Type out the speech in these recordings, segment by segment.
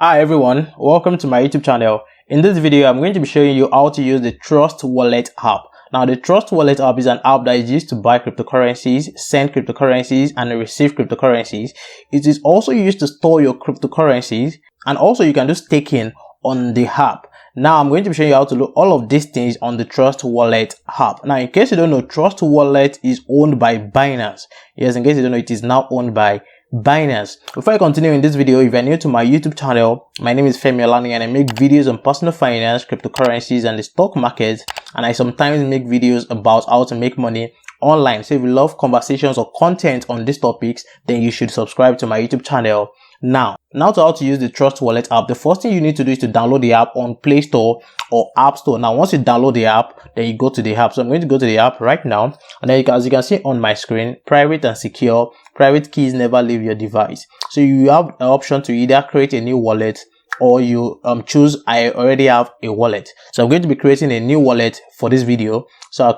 Hi everyone, welcome to my YouTube channel. In this video, I'm going to be showing you how to use the Trust Wallet app. Now, the Trust Wallet app is an app that is used to buy cryptocurrencies, send cryptocurrencies, and receive cryptocurrencies. It is also used to store your cryptocurrencies, and also you can do staking on the app. Now, I'm going to be showing you how to do all of these things on the Trust Wallet app. Now, in case you don't know, Trust Wallet is owned by Binance. Yes, in case you don't know, it is now owned by Binance. Before I continue in this video, if you're new to my YouTube channel, my name is Femi Olaniyan and I make videos on personal finance, cryptocurrencies, and the stock market. And I sometimes make videos about how to make money online. So if you love conversations or content on these topics, then you should subscribe to my YouTube channel. Now to how to use the Trust Wallet app. The first thing you need to do is to download the app on Play Store or App Store. Now, once you download the app, then you go to the app. So I'm going to go to the app right now. And then as you can see on my screen, private and secure. Private keys never leave your device. So you have an option to either create a new wallet or you choose I already have a wallet. So I'm going to be creating a new wallet for this video. So I'll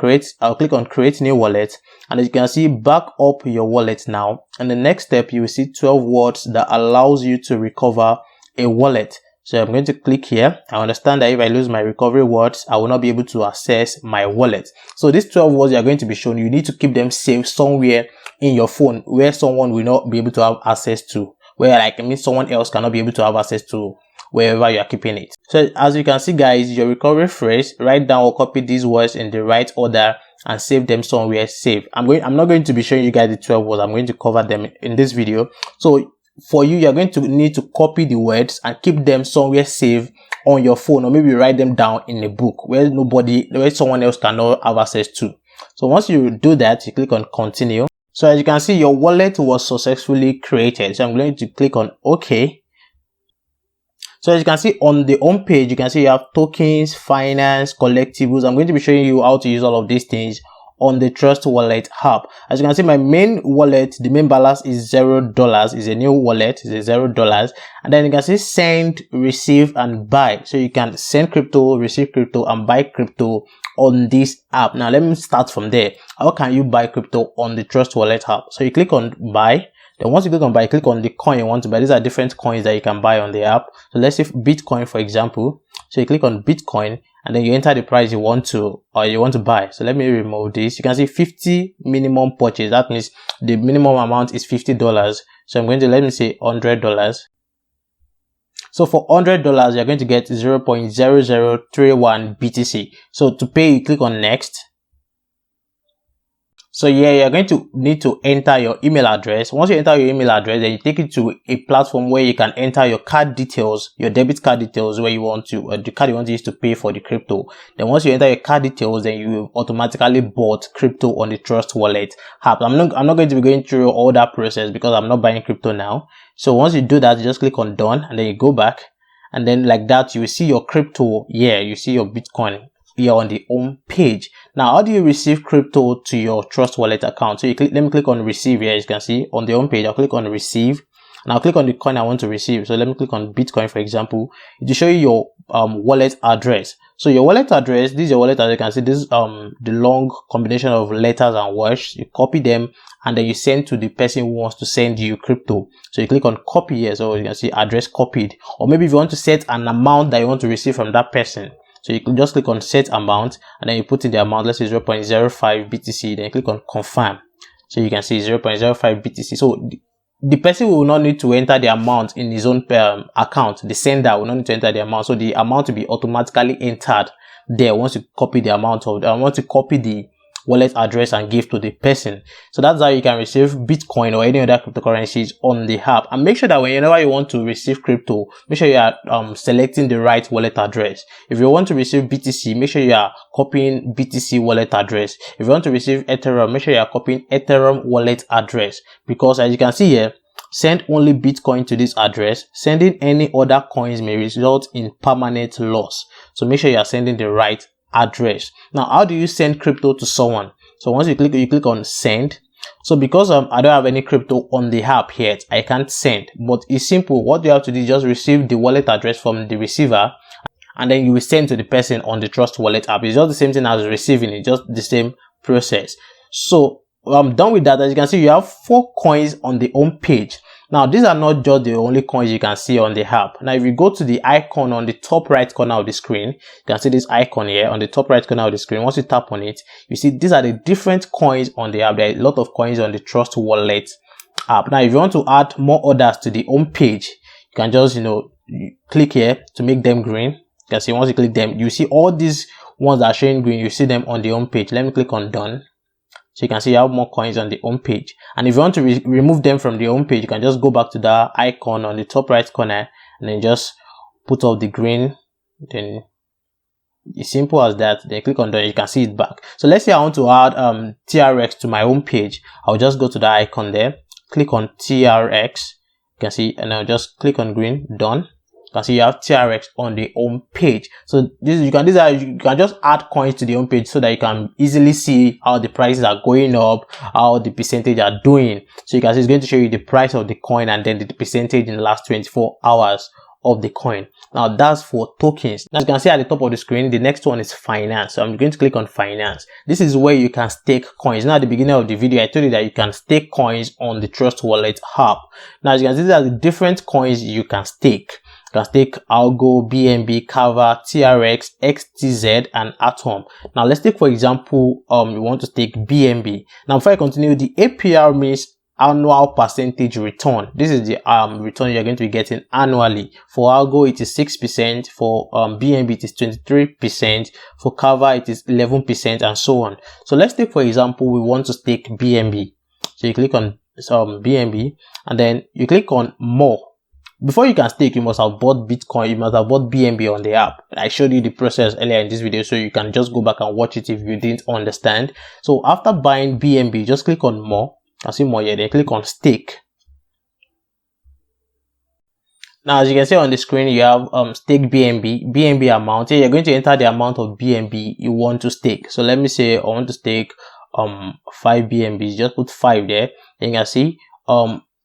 click on create new wallet, and as you can see, back up your wallet now. And the next step, you will see 12 words that allows you to recover a wallet. So I'm going to click here. I understand that if I lose my recovery words, I will not be able to access my wallet. So these 12 words are going to be shown. You need to keep them saved somewhere in your phone where someone will not be able to have access to, where someone else cannot be able to have access to wherever you are keeping it. So as you can see, guys, your recovery phrase, write down or copy these words in the right order and save them somewhere safe. I'm not going to be showing you guys the 12 words. I'm going to cover them in this video. So for you, you're going to need to copy the words and keep them somewhere safe on your phone, or maybe write them down in a book where someone else cannot have access to. So once you do that, you click on continue. So as you can see, your wallet was successfully created. So I'm going to click on OK. So as you can see on the home page, you can see you have tokens, finance, collectibles. I'm going to be showing you how to use all of these things on the Trust Wallet app. As you can see, my main wallet, the main balance is $0. Is a new wallet, is $0. And then you can see send, receive, and buy. So you can send crypto, receive crypto, and buy crypto on this app. Now let me start from there. How can you buy crypto on the Trust Wallet app? So you click on buy. Then once you click on buy, click on the coin you want to buy. These are different coins that you can buy on the app. So let's say Bitcoin, for example. So you click on Bitcoin and then you enter the price you want to buy. So let me remove this. You can see 50 minimum purchase. That means the minimum amount is $50. So I'm going to, let me say $100. So for $100, you're going to get 0.0031 BTC. So to pay, you click on next. So yeah, you're going to need to enter your email address. Once you enter your email address, then you take it to a platform where you can enter your card details, your debit card details, where you want to, the card you want to use to pay for the crypto. Then once you enter your card details, then you automatically bought crypto on the Trust Wallet app. I'm not going to be going through all that process because I'm not buying crypto now. So once you do that, you just click on done and then you go back. And then like that, you will see your crypto here. You see your Bitcoin here on the home page. Now, how do you receive crypto to your Trust Wallet account? So let me click on receive here. As you can see on the home page, I'll click on receive and I'll click on the coin I want to receive. So let me click on Bitcoin, for example. It will show you your wallet address. So your wallet address, this is your wallet address. You can see this the long combination of letters and words. You copy them and then you send to the person who wants to send you crypto. So you click on copy here. So you can see address copied. Or maybe if you want to set an amount that you want to receive from that person, so you can just click on set amount and then you put in the amount, let's say 0.05 BTC, then you click on confirm. So you can see 0.05 BTC. So the person will not need to enter the amount in his own account. The sender will not need to enter the amount. So the amount will be automatically entered there once you copy the amount of once you copy the wallet address and give to the person. So that's how you can receive Bitcoin or any other cryptocurrencies on the app. And make sure that whenever you want to receive crypto, make sure you are selecting the right wallet address. If you want to receive BTC, make sure you are copying BTC wallet address. If you want to receive Ethereum, make sure you are copying Ethereum wallet address. Because as you can see here, send only Bitcoin to this address. Sending any other coins may result in permanent loss. So make sure you are sending the right address. Now, how do you send crypto to someone? So once you click on send. So because I don't have any crypto on the app yet, I can't send. But it's simple. What you have to do is just receive the wallet address from the receiver, and then you will send to the person on the Trust Wallet app. It's just the same thing as receiving it, just the same process. So I'm done with that. As you can see, you have 4 coins on the home page. Now, these are not just the only coins you can see on the app. Now, if you go to the icon on the top right corner of the screen, you can see this icon here on the top right corner of the screen. Once you tap on it, you see these are the different coins on the app. There are a lot of coins on the Trust Wallet app. Now, if you want to add more orders to the home page, you can just, click here to make them green. You can see once you click them, you see all these ones that are showing green. You see them on the home page. Let me click on done. So you can see you have more coins on the home page. And if you want to remove them from the home page, you can just go back to the icon on the top right corner and then just put off the green. Then it's simple as that. Then click on done, you can see it back. So let's say I want to add TRX to my home page. I'll just go to the icon there, click on TRX. You can see, and I'll just click on green, done. You can see you have TRX on the home page. So you can just add coins to the home page so that you can easily see how the prices are going up, how the percentage are doing. So you can see it's going to show you the price of the coin and then the percentage in the last 24 hours of the coin. Now that's for tokens. Now you can see at the top of the screen, the next one is finance. So I'm going to click on finance. This is where you can stake coins. Now at the beginning of the video, I told you that you can stake coins on the Trust Wallet app. Now as you can see, these are the different coins you can stake. You can stake Algo, BNB, Kava, TRX, XTZ, and Atom. Now let's take for example, you want to stake BNB. Now before I continue, the APR means annual percentage return. This is the return you're going to be getting annually. For Algo, it is 6%. For BNB, it is 23%. For Kava, it is 11%, and so on. So let's take for example, we want to stake BNB. So you click on BNB, and then you click on more. Before you can stake, you must have bought Bitcoin, you must have bought BNB on the app. I showed you the process earlier in this video, so you can just go back and watch it if you didn't understand. So after buying BNB, just click on more. I see more here, then click on stake. Now as you can see on the screen, you have stake BNB amount. Here you're going to enter the amount of BNB you want to stake. So let me say I want to stake 5 BNBs. Just put 5 there. Then you can see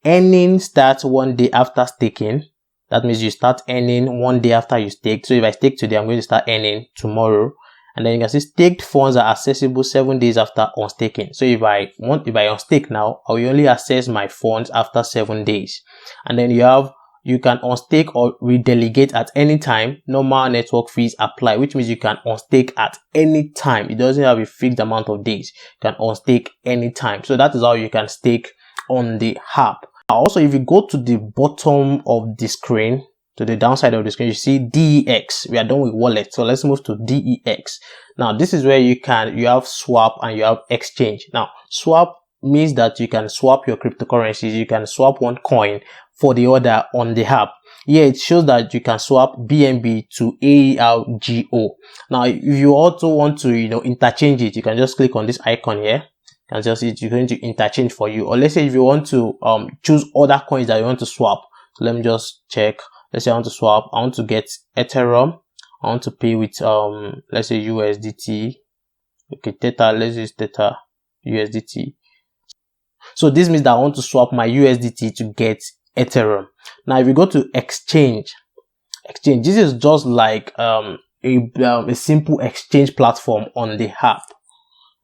earning starts 1 day after staking. That means you start earning 1 day after you stake. So if I stake today, I'm going to start earning tomorrow. And then you can see staked funds are accessible 7 days after unstaking. So if I unstake now, I will only access my funds after 7 days. And then you can unstake or redelegate at any time. Normal network fees apply, which means you can unstake at any time. It doesn't have a fixed amount of days. You can unstake anytime. So that is how you can stake on the app. Also, if you go to the bottom of the screen, to the downside of the screen, you see DEX. We are done with wallet, so let's move to DEX. Now this is where you have swap and you have exchange. Now swap means that you can swap your cryptocurrencies. You can swap one coin for the other on the app. Here it shows that you can swap BNB to AELGO. Now if you also want to interchange it, you can just click on this icon here and it's going to interchange for you. Or let's say if you want to choose other coins that you want to swap. So let me just check. Let's say I want to swap. I want to get Ethereum. I want to pay with let's say USDT. Okay, Theta. Let's use Theta USDT. So this means that I want to swap my USDT to get Ethereum. Now if you go to exchange, this is just like a simple exchange platform on the app,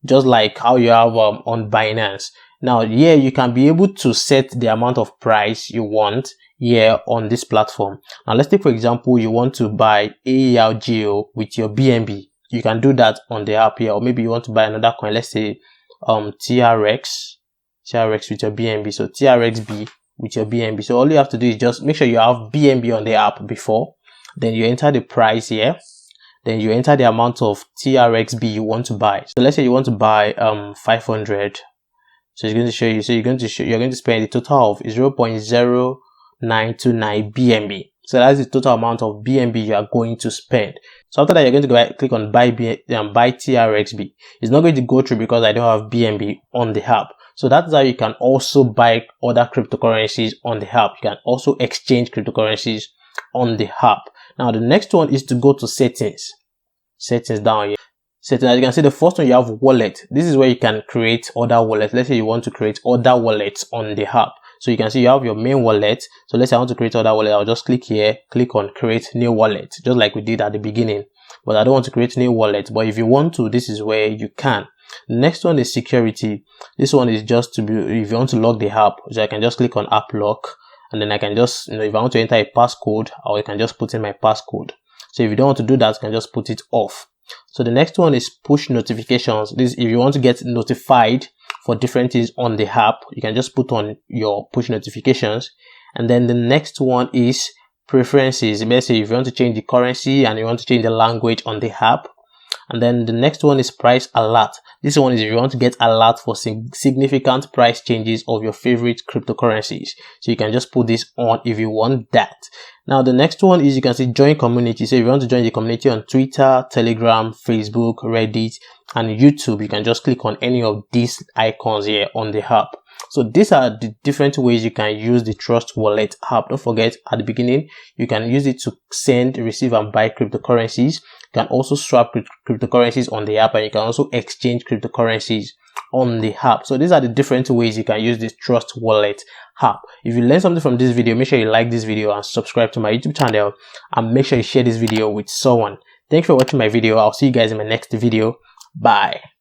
just like how you have on Binance. Now here you can be able to set the amount of price you want here on this platform. Now let's take for example, you want to buy AELGO with your BNB. You can do that on the app here, or maybe you want to buy another coin. Let's say TRX with your BNB. So TRXB with your BNB. So all you have to do is just make sure you have BNB on the app before. Then you enter the price here. Then you enter the amount of TRXB you want to buy. So let's say you want to buy 500. So it's going to show you. So you're going to spend a total of 0.0929 BNB. So that's the total amount of BNB you are going to spend. So after that, you're going to click on buy TRXB. It's not going to go through because I don't have BNB on the app. So that's how you can also buy other cryptocurrencies on the app. You can also exchange cryptocurrencies on the app. Now the next one is to go to settings. Settings down here. Settings, as you can see, the first one you have wallet. This is where you can create other wallets. Let's say you want to create other wallets on the app. So you can see you have your main wallet. So let's say I want to create other wallet. I'll just click here, click on create new wallet, just like we did at the beginning. But I don't want to create new wallet. But if you want to, this is where you can. The next one is security. This one is just to be, if you want to lock the app, so I can just click on app lock. and then I can just, if I want to enter a passcode, or I can just put in my passcode. So if you don't want to do that, you can just put it off. So the next one is push notifications. This, if you want to get notified for different things on the app, you can just put on your push notifications. And then the next one is preferences. Basically, if you want to change the currency and you want to change the language on the app. And then the next one is price alert. This one is if you want to get alert for significant price changes of your favorite cryptocurrencies. So you can just put this on if you want that. Now the next one is, you can see join community. So if you want to join the community on Twitter, Telegram, Facebook, Reddit, and YouTube, you can just click on any of these icons here on the app. So these are the different ways you can use the Trust Wallet app. Don't forget, at the beginning, you can use it to send, receive, and buy cryptocurrencies. You can also swap cryptocurrencies on the app, and you can also exchange cryptocurrencies on the app. So these are the different ways you can use this Trust Wallet app. If you learned something from this video, make sure you like this video and subscribe to my YouTube channel, and make sure you share this video with someone. Thanks for watching my video. I'll see you guys in my next video. Bye.